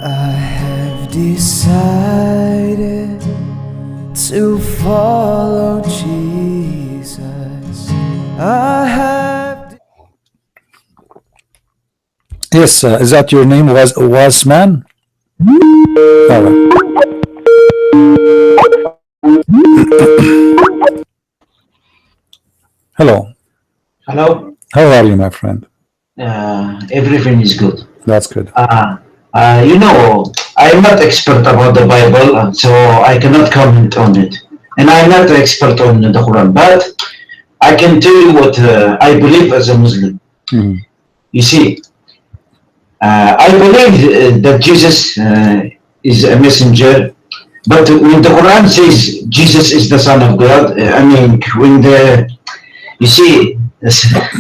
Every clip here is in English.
I have decided to follow Jesus. I have. Yes, is that your name? WASMAN? All right. Hello. Hello. How are you, my friend? Everything is good. That's good. You know, I'm not expert about the Bible, so I cannot comment on it. And I'm not an expert on the Quran, but I can tell you what I believe as a Muslim. Mhm. You see, I believe that Jesus is a messenger, but when the Quran says Jesus is the Son of God, I mean, you see,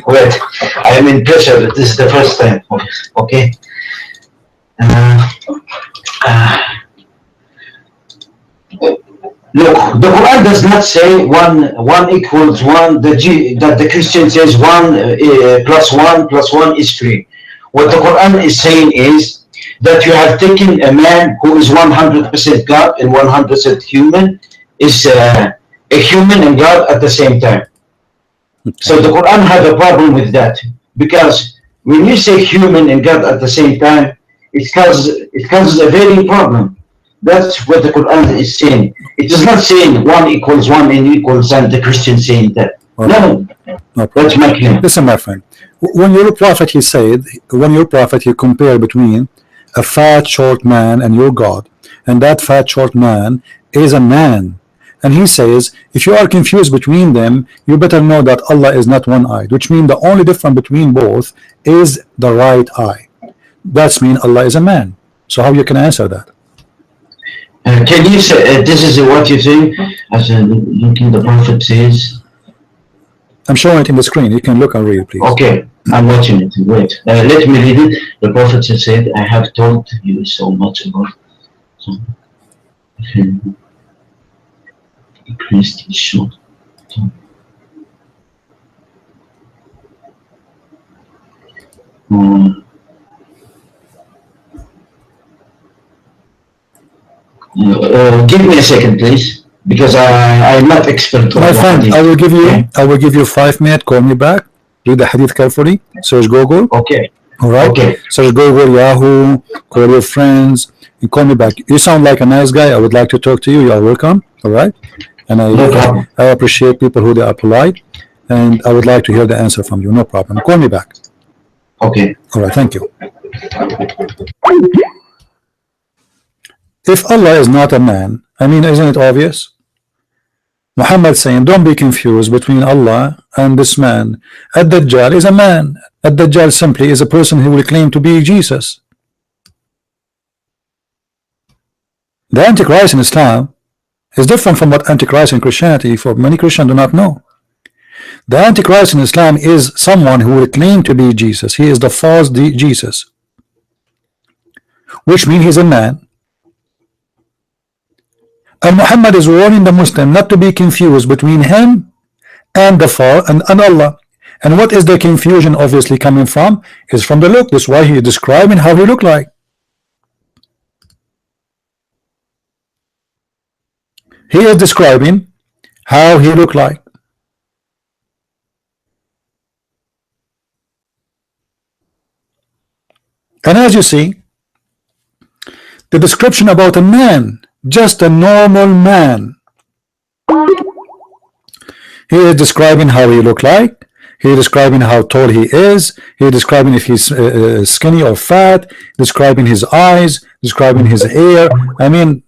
wait, I am in pressure. This is the first time. Okay. Uh, uh, Look, the Quran does not say one equals one. That the Christian says plus one is three. What the Quran is saying is that you have taken a man who is 100% God and 100% human, is a human and God at the same time. So the Quran has a problem with that, because when you say human and God at the same time, it causes a very problem. That's what the Quran is saying. It is not saying one equals one and equals, and the Christian saying that. No, that's my claim. Listen, my friend. When your prophet, he compared between a fat, short man and your God, and that fat, short man is a man. And he says, if you are confused between them, you better know that Allah is not one-eyed, which means the only difference between both is the right eye. That's mean Allah is a man. So how you can answer that? Can you say this is what you think? As looking, the Prophet says. I'm showing it in the screen. You can look and read, please. Okay, I'm watching it. Wait, let me read it. The Prophet said, "I have told you so much about." So, Christ is short. Give me a second, please, because I'm not expert on my friend. hadith. I will give you 5 minutes. Call me back. Read the hadith carefully. Search Google. Okay. All right. Okay. Search Google, Yahoo. Call your friends and call me back. You sound like a nice guy. I would like to talk to you. You are welcome. All right. And No problem. I appreciate people who they are polite, and I would like to hear the answer from you. No problem. Call me back. Okay. All right. Thank you. If Allah is not a man, I mean, isn't it obvious? Muhammad saying, don't be confused between Allah and this man. Ad-Dajjal is a man. Ad-Dajjal simply is a person who will claim to be Jesus. The Antichrist in Islam is different from what Antichrist in Christianity, for many Christians do not know. The Antichrist in Islam is someone who will claim to be Jesus. He is the false Jesus, which means he's a man. And Muhammad is warning the Muslim not to be confused between him and the fall and Allah. And what is the confusion obviously coming from? Is from the look. That's why he is describing how he look like. He is describing how he look like. And as you see, the description about a man, just a normal man. He is describing how he look like. He is describing how tall he is. He is describing if he's skinny or fat. Describing his eyes. Describing his hair. I mean,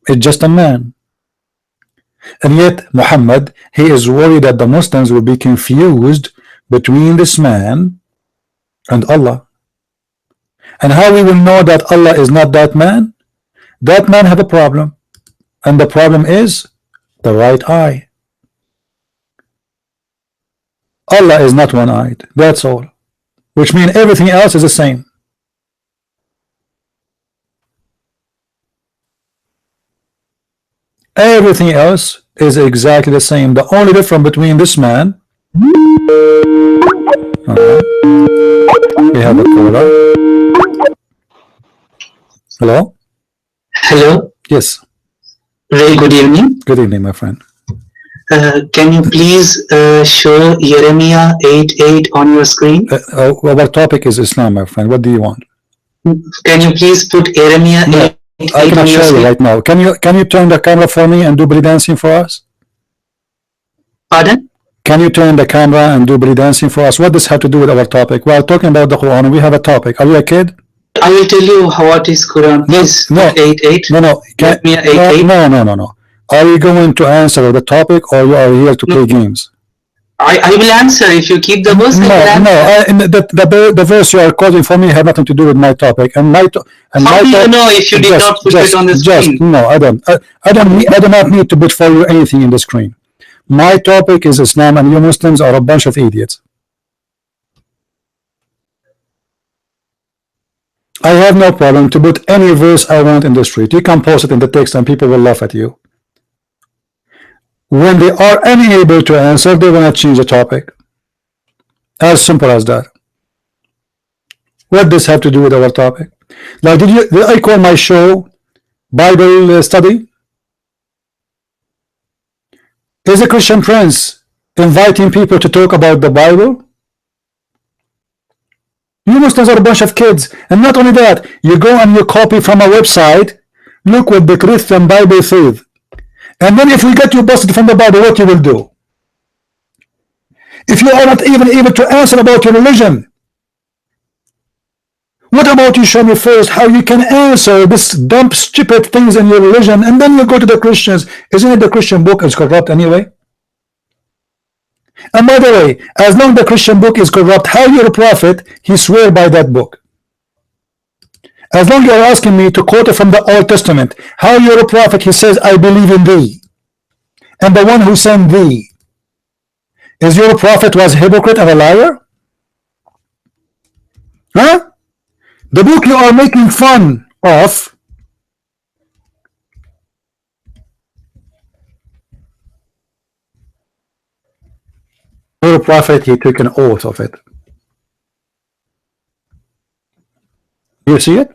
it's just a man. And yet Muhammad, he is worried that the Muslims will be confused between this man and Allah. And how we will know that Allah is not that man? That man have a problem, and the problem is the right eye. Allah is not one-eyed, that's all, which means everything else is the same. Everything else is exactly the same. The only difference between this man, we have a caller. Hello? Hello, Yes. very good evening. Good evening, my friend. Can you please show Jeremiah 8:8 on your screen? Our topic is Islam, my friend. What do you want? Can you please put Jeremiah No, 8:8 I on cannot your show you screen? right now. Can you turn the camera for me and do belly dancing for us? Pardon? Can you turn the camera and do belly dancing for us? What does have to do with our topic? We are talking about the Quran. We have a topic. Are you a kid? I will tell you what is Quran. No, Please no, put 8:8. no. Jeremiah 8:8. No. Are you going to answer the topic, or you are here to play games? I will answer. If you keep the verse, I will answer. The verse you are quoting for me have nothing to do with my topic. And How do you know if you did not put it on the screen? No, I do not need to put for you anything in the screen. My topic is Islam, and you Muslims are a bunch of idiots. I have no problem to put any verse I want in the street. You can post it in the text and people will laugh at you. When they are unable to answer, they will not change the topic. As simple as that. What does have to do with our topic? Now, did I call my show Bible study? Is a Christian Prince inviting people to talk about the Bible? You Muslims are a bunch of kids, and not only that, you go and you copy from a website, look what the Christian Bible says, and then if we get you busted from the Bible, what you will do? If you are not even able to answer about your religion, what about you show me first how you can answer this dumb, stupid things in your religion, and then you go to the Christians? Isn't it the Christian book is corrupt anyway? And by the way, as long as the Christian book is corrupt, how your prophet, he swear by that book? As long as you are asking me to quote it from the Old Testament, how your prophet, he says, I believe in thee, and the one who sent thee, is your prophet was a hypocrite and a liar? Huh? The book you are making fun of, your prophet, he took an oath of it. You see it?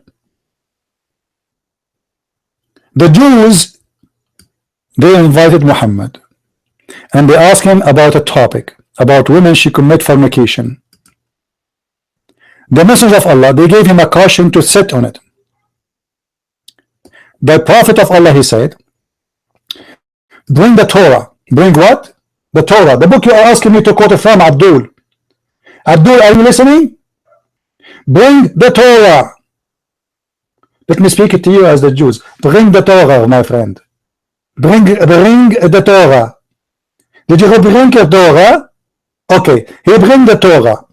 The Jews, they invited Muhammad and they asked him about a topic about women she commit fornication. The messenger of Allah, they gave him a caution to sit on it. The prophet of Allah, he said, bring the Torah. Bring what? The Torah, the book you are asking me to quote it from, Abdul. Abdul, are you listening? Bring the Torah. Let me speak it to you as the Jews. Bring the Torah, my friend. Bring the Torah. Did you bring the Torah? Okay, he bring the Torah.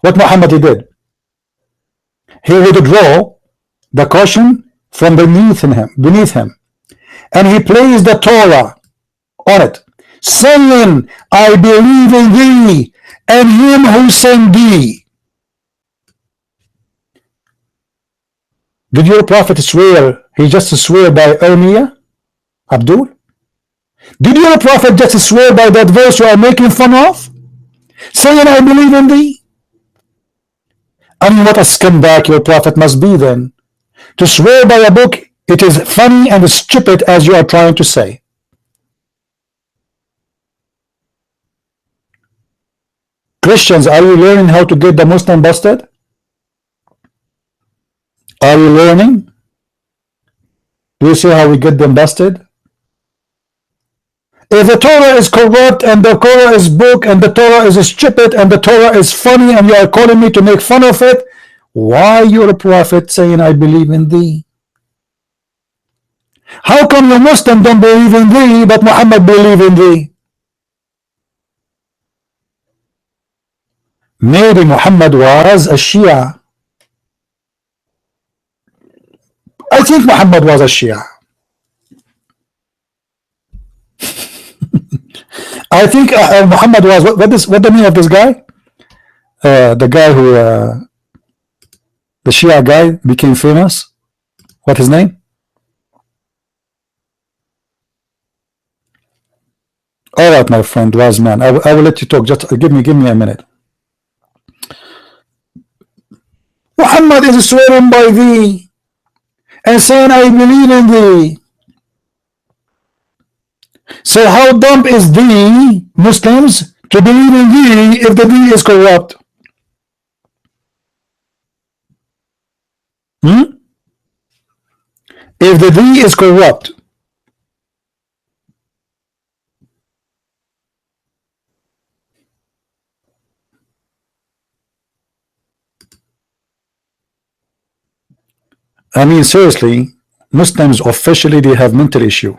What Muhammad he did? He would draw the caution from beneath him, and he placed the Torah on it, saying, I believe in thee and him who sent thee. Did your prophet swear? He just swear by Ermiah, Abdul? Did your prophet just swear by that verse you are making fun of, saying, I believe in thee? I mean, what a scumbag your prophet must be then, to swear by a book it is funny and stupid as you are trying to say. Christians, are you learning how to get the Muslim busted? Are you learning? Do you see how we get them busted? If the Torah is corrupt and the Torah is book and the Torah is stupid and the Torah is funny and you are calling me to make fun of it, why your prophet saying I believe in thee? How come the Muslim don't believe in thee but Muhammad believe in thee? Maybe Muhammad was a Shia. I think Muhammad was a Shia. I think Muhammad was what the name of this guy? The guy who the Shia guy became famous. What his name? All right, my friend WASMAN. I will let you talk. Just give me a minute. Muhammad is swearing by thee. and saying, I believe in thee. So how dumb is thee, Muslims, to believe in thee if the thee is corrupt? If the thee is corrupt, I mean, seriously, Muslims officially they have mental issue.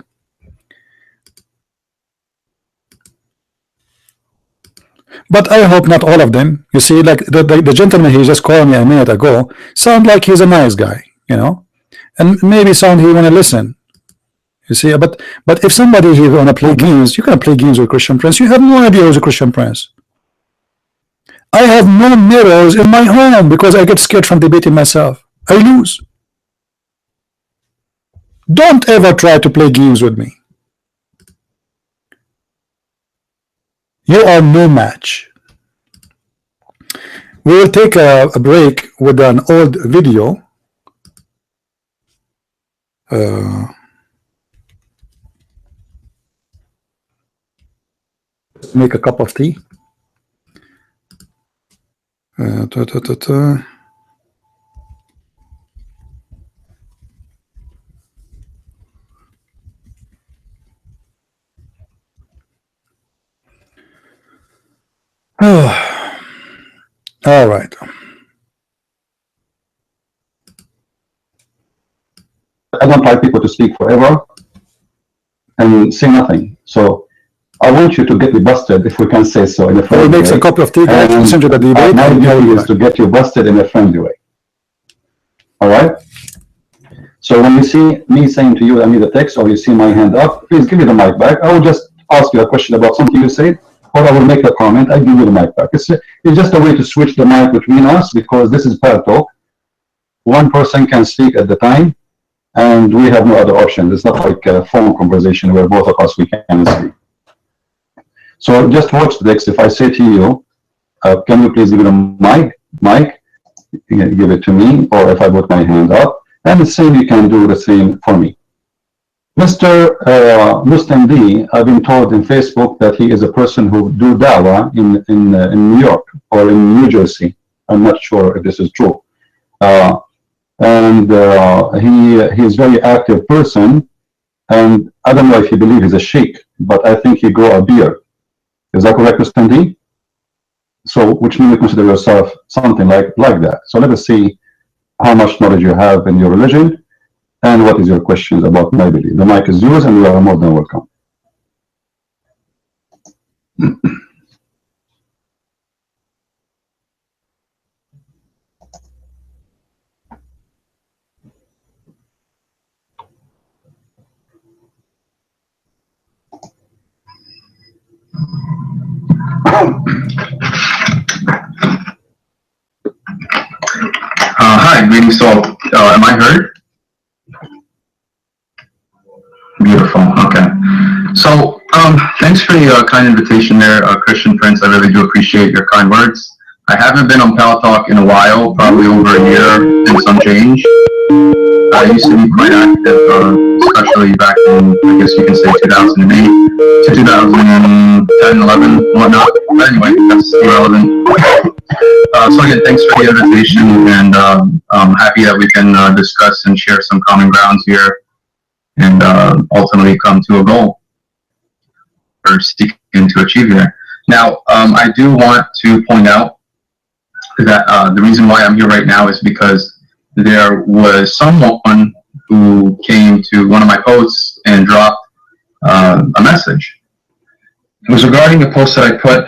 But I hope not all of them. You see, like the gentleman he just called me a minute ago, sound like he's a nice guy, you know, and maybe sound he want to listen. You see, but if somebody here want to play games, you can play games with Christian Prince. You have no idea who's a Christian Prince. I have no mirrors in my home because I get scared from debating myself. I lose. Don't ever try to play games with me. You are no match. We will take a break with an old video. Make a cup of tea. All right. I don't like people to speak forever and say nothing. So I want you to get me busted, if we can say so, in a friendly way. He makes a cup of tea, guys, listen to the debate. My duty is to get you busted in a friendly way. All right? So when you see me saying to you, I need the text, or you see my hand up, please give me the mic back. I will just ask you a question about something you said, or I will make a comment. I give you the mic back. It's just a way to switch the mic between us, because this is Parrot Talk. One person can speak at the time, and we have no other option. It's not like a phone conversation where both of us we can speak. So just watch the text. If I say to you, can you please give me the mic, give it to me, or if I put my hand up, and the same, you can do the same for me. Mr. Muslim D, I've been told in Facebook that he is a person who do dawah in New York or in New Jersey. I'm not sure if this is true. He is very active person, and I don't know if you believe he's a sheikh, but I think he grow a beard. Is that correct, Mr. D? So, which means you consider yourself something like that. So let us see how much knowledge you have in your religion, and what is your questions about my belief. The mic is yours, and you are more than welcome. Hi, maybe so. Am I heard? Beautiful. Okay. So, thanks for the kind invitation there, Christian Prince. I really do appreciate your kind words. I haven't been on Pal Talk in a while, probably over a year and some change. I used to be quite active, especially back in, I guess you can say 2008 to 2010, 11, whatnot. But anyway, that's irrelevant. So again, thanks for the invitation, and I'm happy that we can discuss and share some common grounds here, and ultimately come to a goal or seeking to achieve here. Now, I do want to point out that the reason why I'm here right now is because there was someone who came to one of my posts and dropped a message. It was regarding a post that I put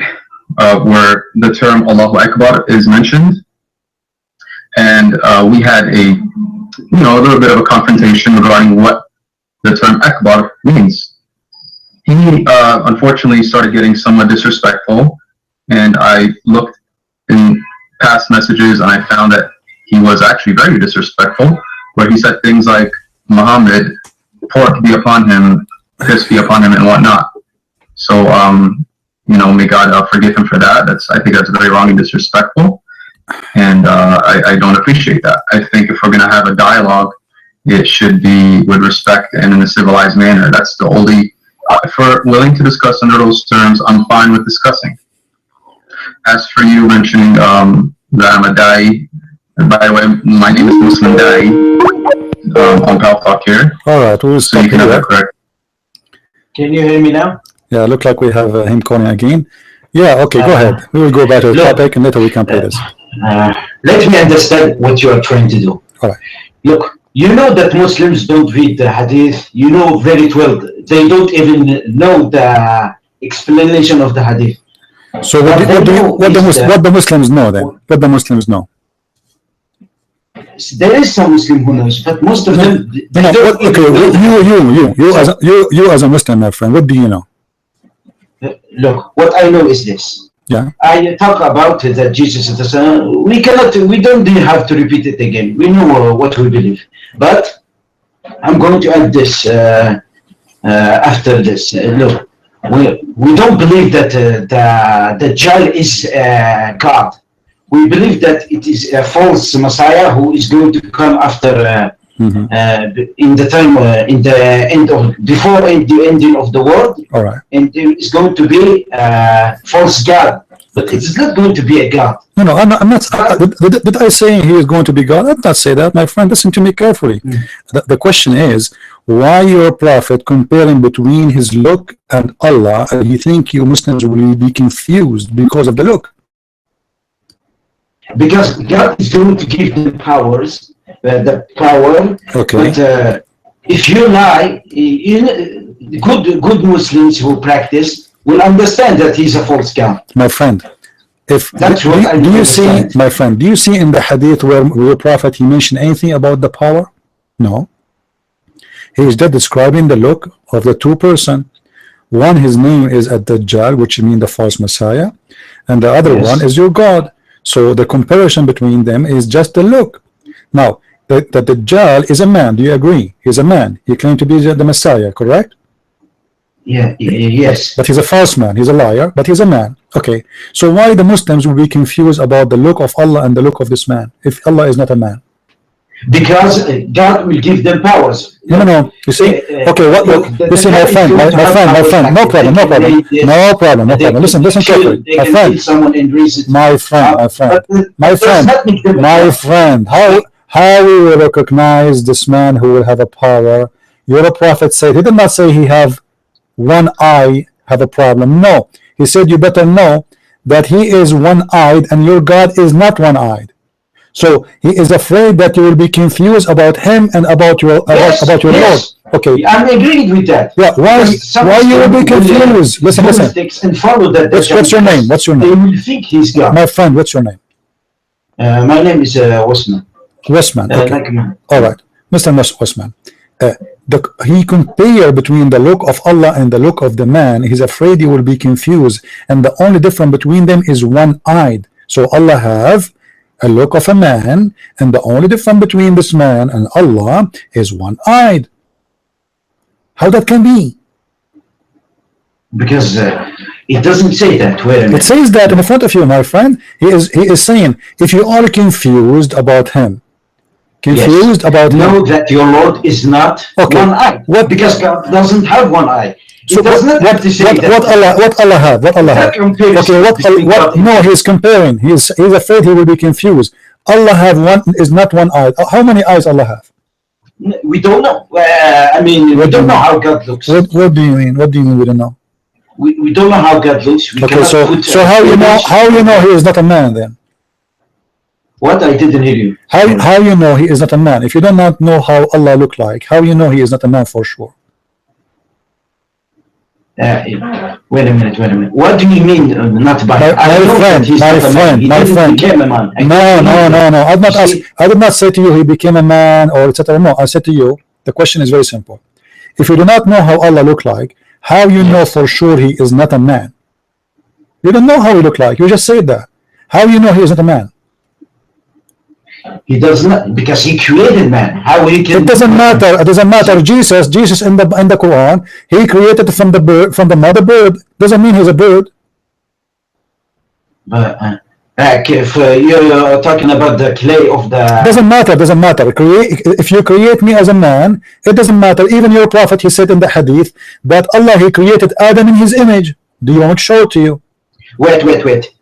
where the term Allahu Akbar is mentioned, and we had a little bit of a confrontation regarding what the term Akbar means. He unfortunately started getting somewhat disrespectful, and I looked in past messages and I found that he was actually very disrespectful, where he said things like, Muhammad, pork be upon him, piss be upon him, and whatnot. So, may God forgive him for that. I think that's very wrong and disrespectful, and I don't appreciate that. I think if we're going to have a dialogue it should be with respect and in a civilized manner. That's the only, if we're willing to discuss under those terms, I'm fine with discussing. As for you mentioning that I'm a Dai, and by the way, my name is Muslim Dai on Pal Talk here. All right, we'll So stop you can have here. it correct. Can you hear me now? Yeah, look like we have him calling again. Yeah, okay, go ahead. We will go back to the Look, topic and later we can play this. Let me understand what you are trying to do. All right. Look, you know that Muslims don't read the hadith. You know very well. They don't even know the explanation of the hadith. So what the Muslims know then? What the Muslims know? There is some Muslim who knows, but most of them they No, don't okay, even know. you as a Muslim, my friend, what do you know? Look, what I know is this. Yeah. I talk about that Jesus is the Son. We don't have to repeat it again. We know what we believe. But I'm going to add this after this. Look, we don't believe that the Dajjal is God. We believe that it is a false Messiah who is going to come after in the time in the end of before the ending of the world. All right. And there is going to be false God, but it's not going to be a God. No, I'm not. Did I say he is going to be God? I did not say that, my friend. Listen to me carefully. The question is, why your prophet comparing between his look and Allah, and you think you Muslims will be confused because of the look? Because God is going to give them powers, the power. Okay. But if you lie, good Muslims who practice will understand that he's a false God. My friend, if That's what I do you see, understand. my friend, do you see in the hadith where the prophet he mentioned anything about the power? No. He is just describing the look of the two person. One, his name is Ad-Dajjal, which means the false Messiah, and the other one is your God. So the comparison between them is just the look. Now, the Dajjal is a man. Do you agree? He's a man. He claimed to be the Messiah, correct? Yes. But he's a false man. He's a liar, but he's a man. Okay. So why the Muslims will be confused about the look of Allah and the look of this man if Allah is not a man? Because God will give them powers. No. You see? Okay. What? Listen, my friend. No problem. Listen carefully. My friend. How we will recognize this man who will have a power? Your prophet said he did not say he have one eye have a problem. No, he said you better know that he is one-eyed and your God is not one-eyed. So he is afraid that you will be confused about him and about your Lord. Okay. I'm agreeing with that. Yeah. Why you will be confused? Listen. And follow that. What's your name? They will think he's God. My friend, what's your name? My name is WASMAN. WASMAN. Okay. All right, Mr. WASMAN. He compare between the look of Allah and the look of the man. He's afraid you will be confused, and the only difference between them is one-eyed. So Allah have a look of a man, and the only difference between this man and Allah is one-eyed. How that can be? Because it doesn't say that. Wait a minute. It says that in front of you, my friend. He is saying if you are confused about him, about know him, that your Lord is not one-eyed. What? Because God doesn't have one eye. So does not have to say what Allah have? No, he's comparing. He's afraid he will be confused. Allah have one is not one eye. How many eyes Allah have? We don't know. We don't know how God looks. What do you mean? What do you mean we don't know? We don't know how God looks. We Okay, so how you know he is not a man then? What? I didn't hear you. How you know he is not a man? If you do not know how Allah look like, how you know he is not a man for sure? Wait a minute. What do you mean not by? My friend. Became a man. No. I did not say to you he became a man or etc. No, I said to you the question is very simple. If you do not know how Allah look like, how you know for sure he is not a man? You don't know how he look like. You just said that. How you know he is not a man? He does not, because he created man. How he can? It doesn't matter. It doesn't matter. Jesus in the Quran, he created from the bird, from the mother bird. Doesn't mean he's a bird. if you're talking about the clay of the. Doesn't matter. Doesn't matter. If you create me as a man, it doesn't matter. Even your prophet, he said in the hadith that Allah, he created Adam in his image. Do you want to show it to you? Wait.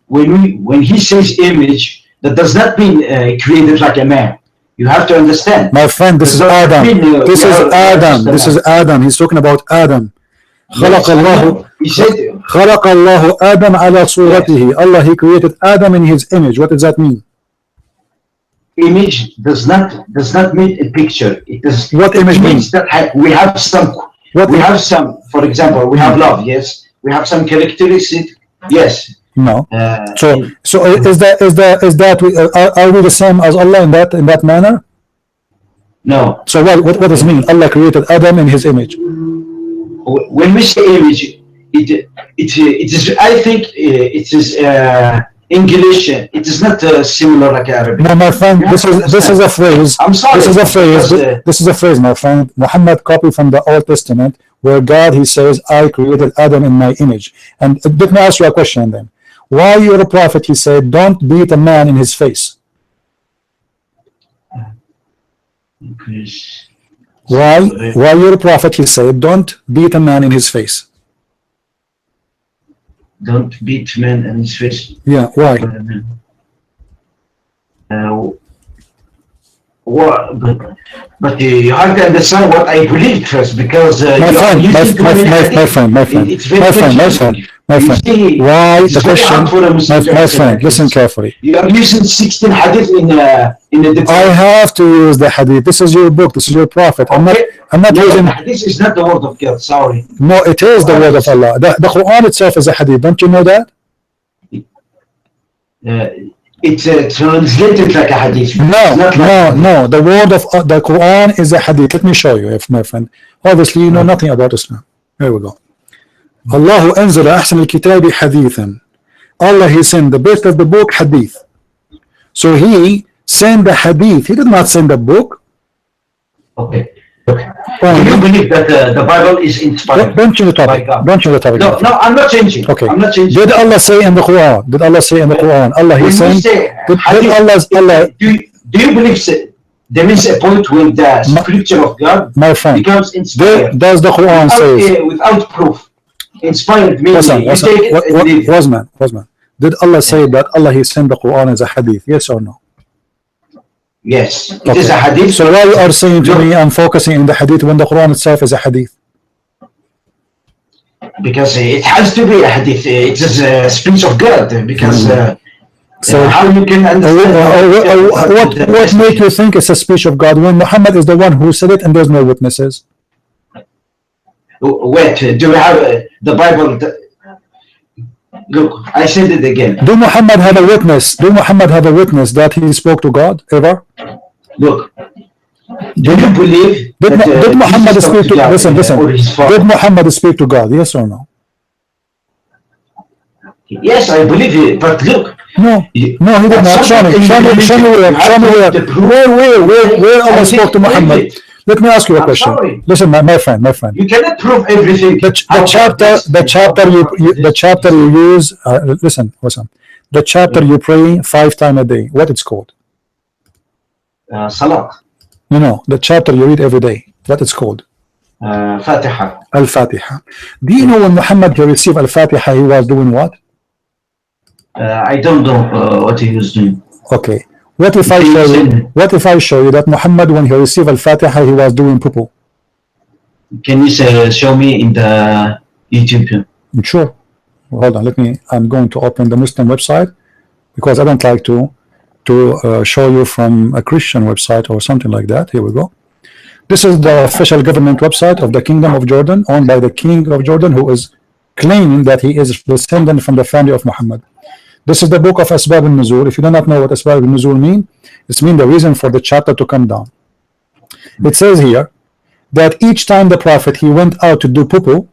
When he says image, that does not mean created like a man. You have to understand. My friend, this is Adam. This is Adam. This is Adam. He's talking about Adam. خلق الله خلق الله آدم على صورته. Allah, he created Adam in his image. What does that mean? Image does not mean a picture. It does. What image means? That we have some. We have some. For example, we have love. Yes. We have some characteristics. Yes. No. So is that are we the same as Allah in that manner? No. So what does it mean? Allah created Adam in his image. When we say image, it is. I think it is English. It is not similar like Arabic. No, my friend. This is a phrase. I'm sorry. This is a phrase. This is a phrase, my friend. Muhammad copied from the Old Testament, where God, he says, "I created Adam in my image." And let me ask you a question then. Why you're a prophet? He said, "Don't beat a man in his face." Why you're a prophet? He said, "Don't beat a man in his face." Don't beat man in his face. Yeah. Why? But you have to understand what I believe first, because my friend. Why the question? My friend, listen carefully. You are using 16 hadith in a debate. I have to use the hadith. This is your book. This is your prophet. I'm not using. This is not the word of God. Sorry. No, it is the word of Allah. The Quran itself is a hadith. Don't you know that? It's translated like a hadith. No. The word of the Quran is a hadith. Let me show you, my friend. Obviously, you know nothing about Islam. Here we go. Allah أنزل أحسن الكتاب حديثا. Allah, he sent the best of the book, hadith. So he sent the hadith. He did not send the book. Okay. Do you believe that the Bible is inspired? Don't change the topic. Don't change the topic. No, I'm not changing. Okay. I'm not changing. Did Allah say in the Quran? Did Allah say in the Quran? Allah, he sent. Allah. Do you believe there is a point when the scripture of God becomes inspired? Does the Quran say without proof? Inspired means you take it. Wasman. Did Allah say that Allah, he sent the Quran as a hadith? Yes or no? Yes, it is a hadith. So why you are saying to me I'm focusing in the hadith when the Quran itself is a hadith? Because it has to be a hadith. It is a speech of God. Because so how you can understand? What makes you think it's a speech of God when Muhammad is the one who said it and there's no witnesses? Wait, do we have the Bible? Look, I said it again. Do Muhammad have a witness? Do Muhammad have a witness that he spoke to God ever? Look, do you believe did Muhammad speak to God? Listen. Did Muhammad speak to God? Yes or no? Yes, I believe it. But look. No, he did not. Show me where Allah spoke to Muhammad. Let me ask you a question. Listen, my friend. You cannot prove everything. The chapter you use. Listen. The chapter you pray 5 times a day. What it's called? Salat. No. The chapter you read every day. What it's called? Fatiha. Al-Fatiha. Do you know when Muhammad received Al-Fatiha, he was doing what? I don't know what he was doing. Okay. What if I show you that Muhammad, when he received Al-Fatiha, he was doing poo-poo? Can you show me in the YouTube? Sure. Hold on. I'm going to open the Muslim website because I don't like to show you from a Christian website or something like that. Here we go. This is the official government website of the Kingdom of Jordan, owned by the King of Jordan, who is claiming that he is descendant from the family of Muhammad. This is the book of Asbab al-Nuzul. If you do not know what Asbab al-Nuzul mean, it means the reason for the chapter to come down. It says here that each time the Prophet he went out to do poo-poo,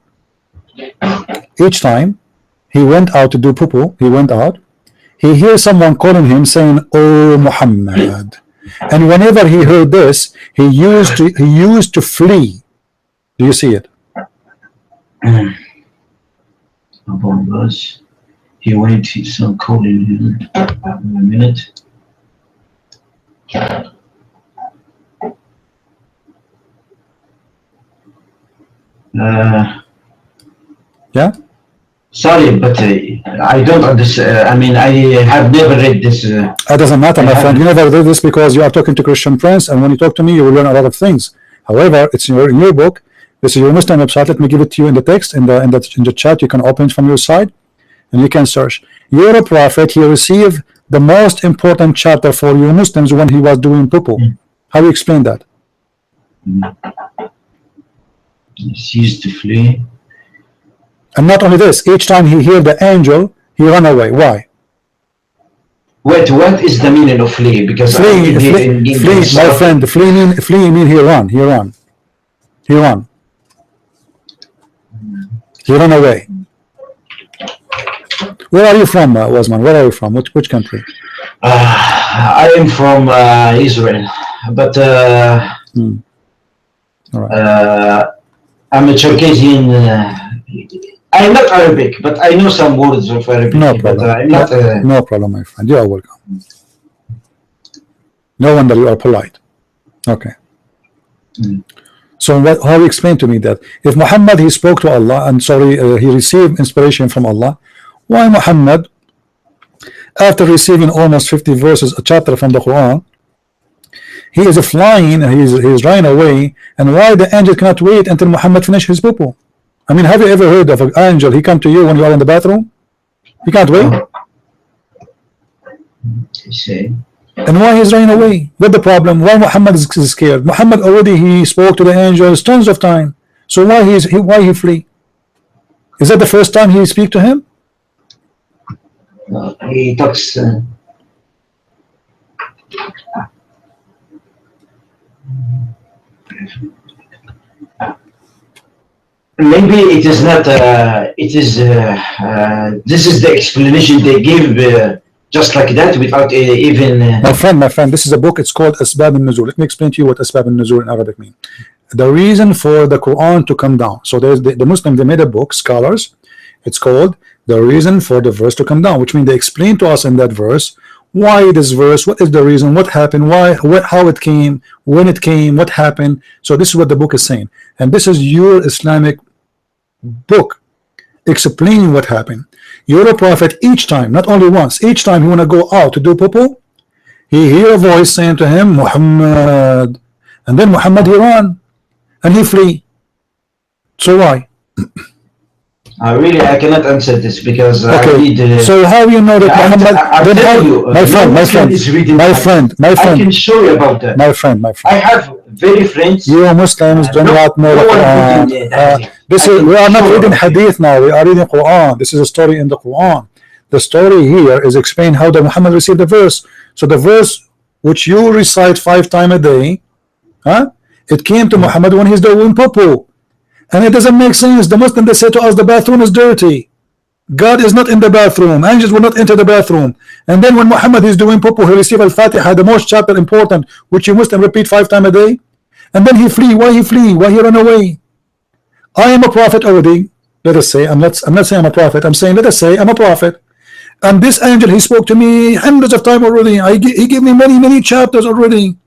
each time he went out to do poo-poo, he hears someone calling him saying, "Oh Muhammad." And whenever he heard this, he used to flee. Do you see it? He went, he's on calling in a minute. Yeah. Sorry, but I don't understand. I mean, I have never read this. It doesn't matter, my friend. You never did this because you are talking to Christian Prince, and when you talk to me, you will learn a lot of things. However, it's in your book. This is your Muslim website. Let me give it to you in the text, in the chat. You can open it from your side, and you can search. You're a prophet. He received the most important chapter for you Muslims when he was doing poo-poo. How do you explain that? He ceased to flee. And not only this, each time he heard the angel, he ran away. Why? Wait, what is the meaning of flee? Because Flee, my friend. Flee mean he ran. He ran. He ran. He ran away. Where are you from, Wasman? Where are you from? Which country? I am from Israel, but All right. I'm a Circassian. I'm not Arabic, but I know some words of Arabic. No but problem. I'm not. No problem, my friend. You are welcome. No wonder you are polite. Okay. So how you explain to me that if Muhammad he spoke to Allah and he received inspiration from Allah, why Muhammad, after receiving almost 50 verses, a chapter from the Quran, he is flying, he's running away, and why the angel cannot wait until Muhammad finish his poo-poo? I mean, have you ever heard of an angel? He come to you when you are in the bathroom. He can't wait. And why he's running away? What the problem? Why Muhammad is scared? Muhammad already he spoke to the angels tons of time. So why he flee? Is that the first time he speak to him? He talks. Maybe it is not. It is. This is the explanation they give, just like that, without even. My friend, this is a book. It's called Asbab al-Nuzul. Let me explain to you what Asbab al-Nuzul in Arabic mean. The reason for the Quran to come down. So there's the Muslims. They made a book, scholars. It's called The Reason for the Verse to Come Down, which means they explain to us in that verse why this verse, what is the reason, what happened, how it came, when it came, what happened. So this is what the book is saying, and this is your Islamic book explaining what happened. You're a prophet. Each time, not only once, each time you want to go out to do poo-poo, he hear a voice saying to him Muhammad, and then Muhammad he run and he flee. So why? Really, I cannot answer this because okay. I need. So how you know that Muhammad? My friend. I can show you about that. My friend. I have very friends. You Muslims do not know the Quran. We are not reading Hadith now. We are reading Quran. This is a story in the Quran. The story here is explained how the Muhammad received the verse. So the verse which you recite 5 times a day, it came to Muhammad when he's doing poo-poo. And it doesn't make sense. The Muslims, they say to us the bathroom is dirty. God is not in the bathroom. Angels will not enter the bathroom. And then when Muhammad is doing poo-poo, he receive al-Fatiha, the most chapter important, which you Muslim repeat 5 times a day. And then he flee. Why he flee? Why he run away? I am a prophet already. Let us say, I'm not saying I'm a prophet. I'm saying, let us say I'm a prophet. And this angel, he spoke to me hundreds of times already. He gave me many chapters already.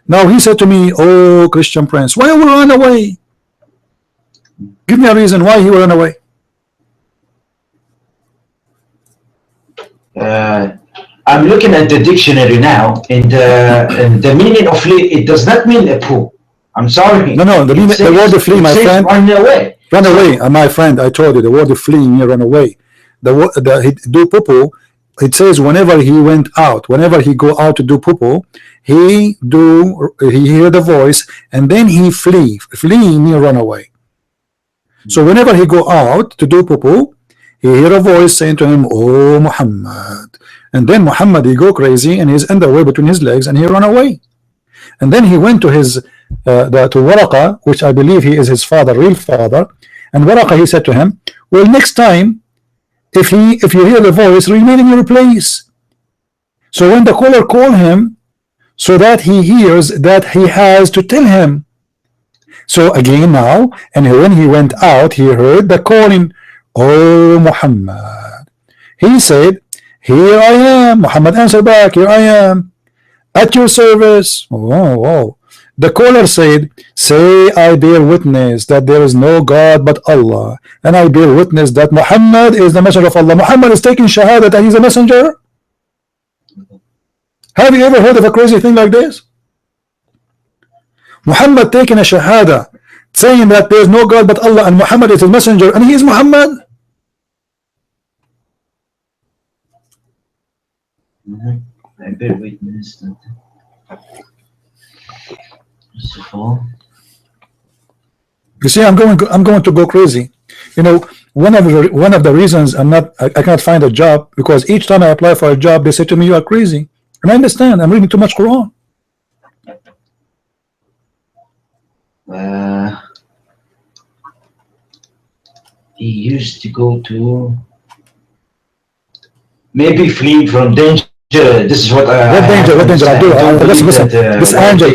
Now he said to me, oh Christian Prince, why will you run away? Give me a reason why he will run away. I'm looking at the dictionary now, and the meaning of flee, it does not mean a poo. I'm sorry. No, the word of flee, my friend. Run away. Run away, my friend. I told you the word of flee means run away. He do poo-poo. It says whenever he went out, whenever he go out to do poo-poo, he hear the voice and then he flee. Flee means run away. So whenever he go out to do poo-poo, he hear a voice saying to him, oh Muhammad. And then Muhammad, he go crazy and he's underwear between his legs and he run away. And then he went to to Waraqa, which I believe he is his father, real father. And Waraqa, he said to him, well, next time, if you hear the voice, remain in your place. So when the caller call him, so that he hears that he has to tell him. So again now, and when he went out, he heard the calling, oh Muhammad. He said, here I am. Muhammad answered back, here I am, at your service. Oh. The caller said, say I bear witness that there is no God but Allah, and I bear witness that Muhammad is the messenger of Allah. Muhammad is taking shahada that he's a messenger. Have you ever heard of a crazy thing like this? Muhammad taking a shahada saying that there is no God but Allah and Muhammad is his messenger, and he is Muhammad. I bear witness that. First of all, you see, I'm going to go crazy. You know, one of the reasons I cannot find a job, because each time I apply for a job they say to me, you are crazy. And I understand, I'm reading too much Quran. he used to go to, maybe fleeing from danger. This is what I. What danger? What danger?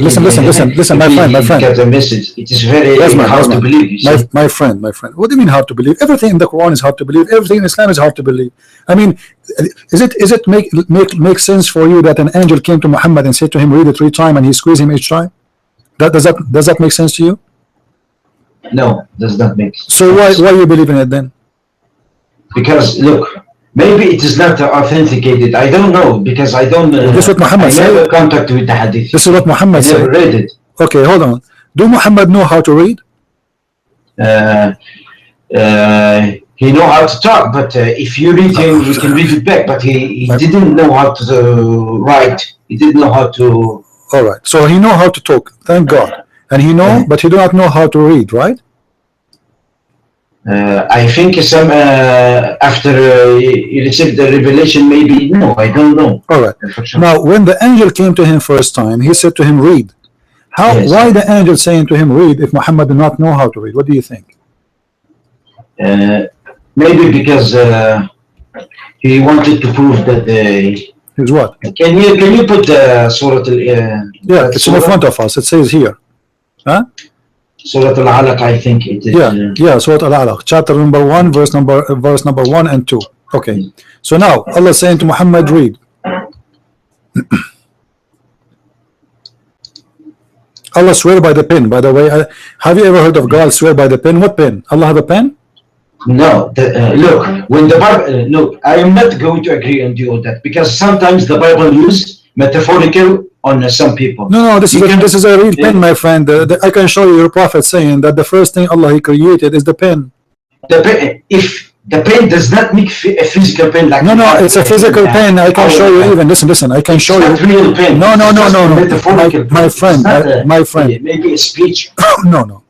Listen, listen, my friend. Get the message. It is very hard to believe. You see? My friend. What do you mean hard to believe? Everything in the Quran is hard to believe. Everything in Islam is hard to believe. I mean, is it make sense for you that an angel came to Muhammad and said to him, read it 3 times, and he squeezed him each time? Does that make sense to you? No, does not make sense. So why you believe in it then? Because look. Maybe it is not authenticated. I don't know, because I don't. This is what Muhammad said. I never contact with the hadith. This is what Muhammad said. I never read it. Okay, hold on. Do Muhammad know how to read? He know how to talk, but if you read him, you can read it back. But he didn't know how to write. He didn't know how to. All right. So he know how to talk. Thank God. And he know, but he do not know how to read, right? I think some after he received the revelation, maybe no, I don't know. All right. Now, when the angel came to him first time, he said to him, "Read." How? Yes. Why the angel saying to him, "Read"? If Muhammad did not know how to read, what do you think? Maybe because he wanted to prove that his what? Can you put Surah? Yeah, it's in front of us. It says here, huh? Surah Al-Alaq, I think it is. Yeah, Surah Al-Alaq, chapter number 1, verse number 1 and 2. Okay. So now Allah is saying to Muhammad, read. Allah swear by the pen. By the way, have you ever heard of God swear by the pen? What pen? Allah have a pen? No. Look, when the Bible, look, I am not going to agree on you on that, because sometimes the Bible use metaphorical on some people. No, this is a real pen, my friend. I can show you your prophet saying that the first thing Allah He created is the pen. The pen, if the pen does not make a physical pen like no, it's a physical pen. I can show you even. Listen. I can show you. It's not real pen. No. My friend. Maybe a speech. No.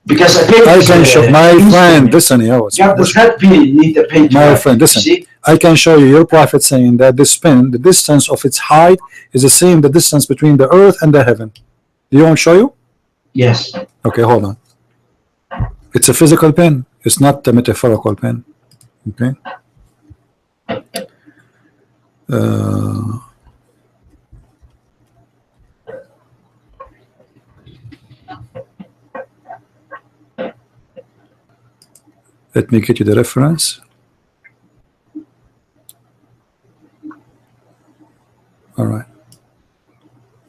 Because a pen I can show my friend. Listen, does not need a pen. My friend, listen. See? I can show you your prophet saying that this pen, the distance of its height is the same the distance between the earth and the heaven. Do you want to show you? Yes. Okay, hold on. It's a physical pen. It's not a metaphorical pen. Okay. Let me get you the reference. All right.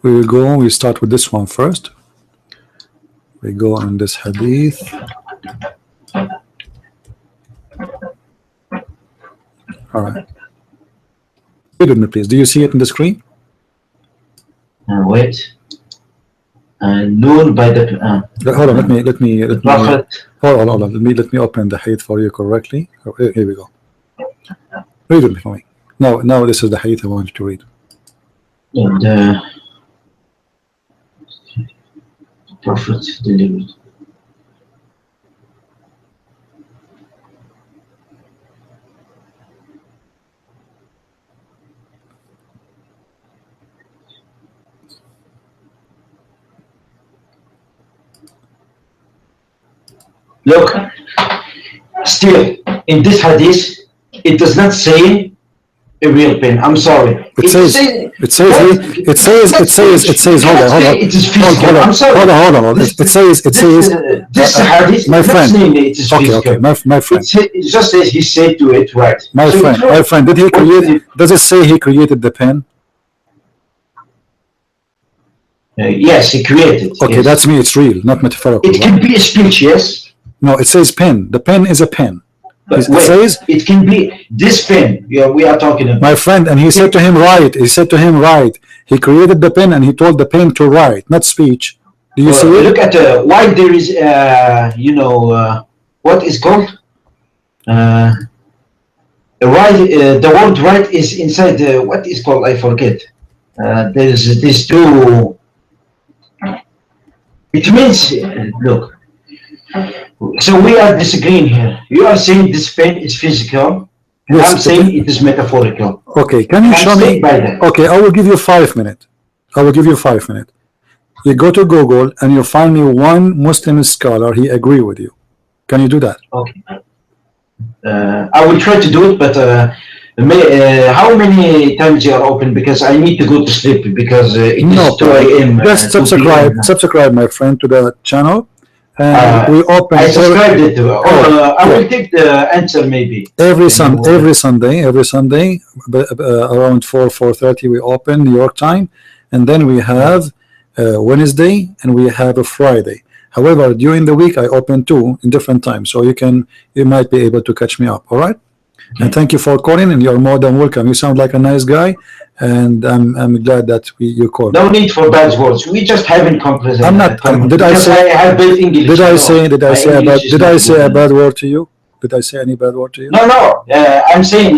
We start with this one first. We go on this hadith. All right. Read with me, please. Do you see it in the screen? Wait. Known by the. Hold on. Let me. Prophet. Hold on. Let me open the hadith for you correctly. Oh, here we go. Read with me for me. Now this is the hadith I want you to read. And the Prophet delivered. Look, still in this hadith, it does not say a real pen. I'm sorry. It says hold on, It is physical. I'm sorry. hold on. It says This hadith. my friend. It is physical. Okay, my friend. It just says he said to it, right? My friend, did he create? Does it say he created the pen? Yes, he created. Okay, yes. that's me. It's real, not metaphorical. It can be a speech, yes. No, it says pen. The pen is a pen. But It wait, says it can be this pen. Yeah, we are talking about. my friend, and he said to him, write. He said to him, write. He created the pen, and he told the pen to write, not speech. Do you see it? Look at why there is, what is called? Right. The word right is inside what is called? I forget. There's these two. It means look. So we are disagreeing here. You are saying this pen is physical. And Yes, I'm saying it is metaphorical. Okay, can you I'm show me? staying by that. Okay, I will give you 5 minutes. I will give you 5 minutes. You go to Google and you find me one Muslim scholar. He agree with you. Can you do that? Okay. I will try to do it, but how many times you are open? Because I need to go to sleep because it is 2 a.m. Just 2 p.m. subscribe, my friend, to the channel. And we open. I subscribed it. I will take the answer maybe. Every Sunday, around 4:30 we open New York time, and then we have Wednesday and we have a Friday. However, during the week I open two in different times, so you might be able to catch me up. All right. And thank you for calling, and you're more than welcome. You sound like a nice guy, and I'm glad that you called. No need for bad words. We just haven't comprehended. I'm not. Did I say? I have built English. Did I say a bad word to you? Did I say any bad word to you? No. I'm saying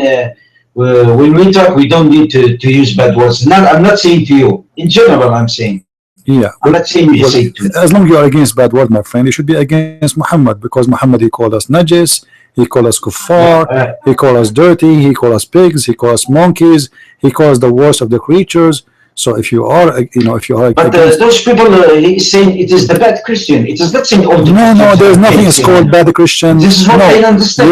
when we talk, we don't need to use bad words. I'm not saying to you. In general, I'm saying. Yeah. I'm not saying you say to me. As long as you are against bad word, my friend, you should be against Muhammad, because Muhammad, he called us najis, he called us kuffar, he called us dirty, he called us pigs, he called us monkeys, he calls the worst of the creatures. So if you are, But those people, he's saying it is the bad Christian. It is not saying all the Christians. No, there's nothing is called bad Christian. This is what I understand.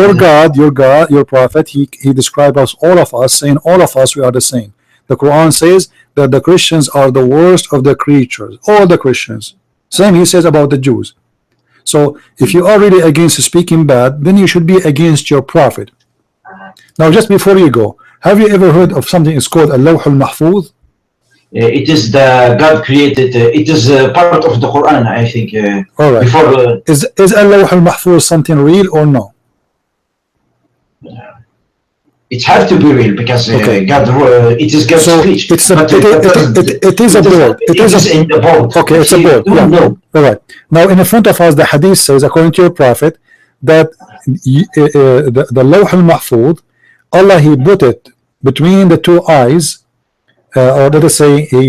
Your God, your prophet, he described us, all of us, saying all of us, we are the same. The Quran says that the Christians are the worst of the creatures, all the Christians. Same he says about the Jews. So if you are really against speaking bad, then you should be against your prophet. Now, just before you go, have you ever heard of something is called Al-Lawh al-Mahfuz? It is the God created. It is part of the Quran, I think. All right. Before is Al-Lawh al-Mahfuz something real or no? it has to be real because God. It is God's speech. It is a board. It is in the board. Okay, it's a board. Yeah. No. All right. Now, in front of us, the hadith says, according to your prophet, that the Lawh al-Mahfuz, Allah, he put it between the two eyes, or let us say he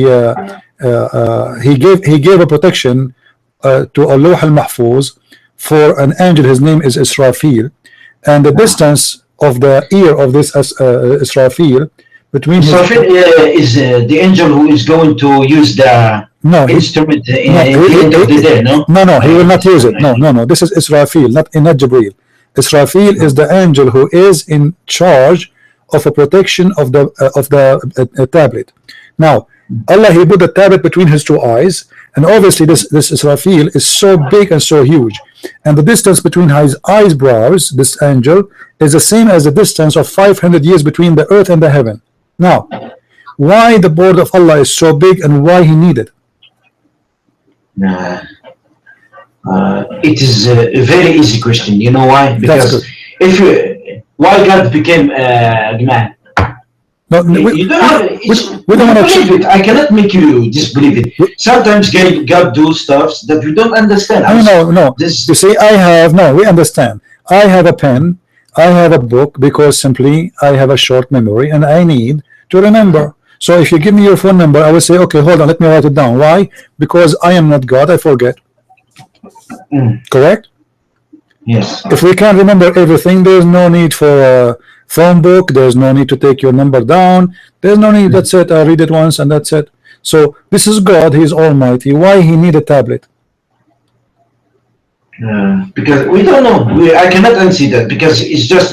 gave a protection to a Lawh al-Mahfuz for an angel. His name is Israfil, and the distance of the ear of this Israfil between Israfil is the angel who is going to use the instrument in the end of the day, no? No, he will not use it. No. This is Israfil, not Jibreel. Israfil is the angel who is in charge of a protection of the tablet. Now, Allah, he put the tablet between his two eyes, and obviously this Israfil is so big and so huge, and the distance between his eyebrows, this angel, is the same as the distance of 500 years between the earth and the heaven. Now, why the board of Allah is so big, and why he needed? It is a very easy question. You know why? Because why God became a man? No, you don't have we don't believe it. I cannot make you disbelieve it. Sometimes God do stuff that we don't understand. No. You see, we understand. I have a pen, I have a book, because simply I have a short memory and I need to remember. So if you give me your phone number, I will say, okay, hold on, let me write it down. Why? Because I am not God, I forget. Correct? Yes. If we can't remember everything, there's no need for a phone book, there's no need to take your number down, there's no need. That's it, I read it once and that's it. So this is God, he's almighty. Why he need a tablet? Because we don't know. I cannot answer that, because it's just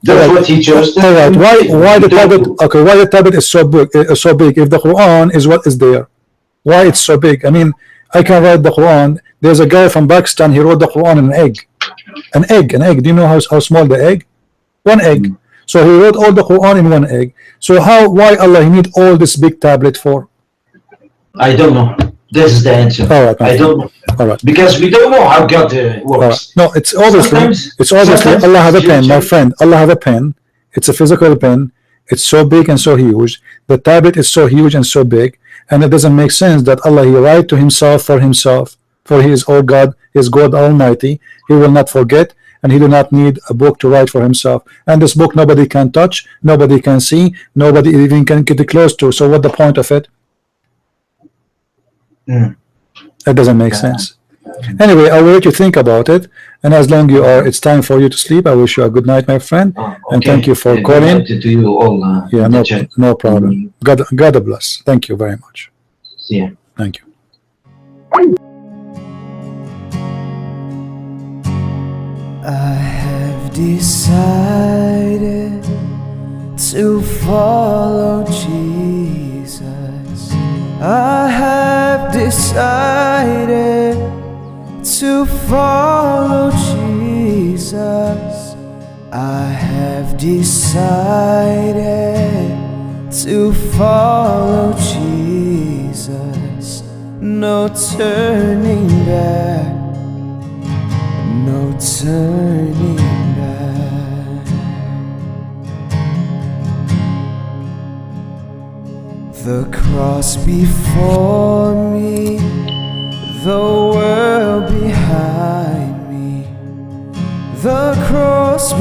That's what he chose. All right. Why the tablet? Okay. Why the tablet is so big? So big. If the Quran is what is there, why it's so big? I mean, I can write the Quran. There's a guy from Pakistan. He wrote the Quran in an egg. An egg. An egg. Do you know how small the egg? One egg. So he wrote all the Quran in one egg. So how? Why Allah he need all this big tablet for? I don't know. This is the answer. All right. I don't know. All right. Because we don't know how God works. No, it's obviously Sometimes Allah have a pen, my future- friend. Allah have a pen. It's a physical pen. It's so big and so huge. The tablet is so huge and so big, and it doesn't make sense that Allah he write to himself, for he is all God, he is God Almighty. He will not forget, and he do not need a book to write for himself. And this book nobody can touch, nobody can see, nobody even can get close to. So what the point of it? That doesn't make sense. Anyway, I will let you think about it, and as long you are, it's time for you to sleep. I wish you a good night, my friend, and thank you for calling. To you all. Yeah, in the no, chat. no problem. God bless. Thank you very much. Yeah. Thank you. I have decided to follow Jesus. I have decided to follow Jesus. I have decided to follow Jesus. No turning back. No turning back. The cross before me, the world behind me. The cross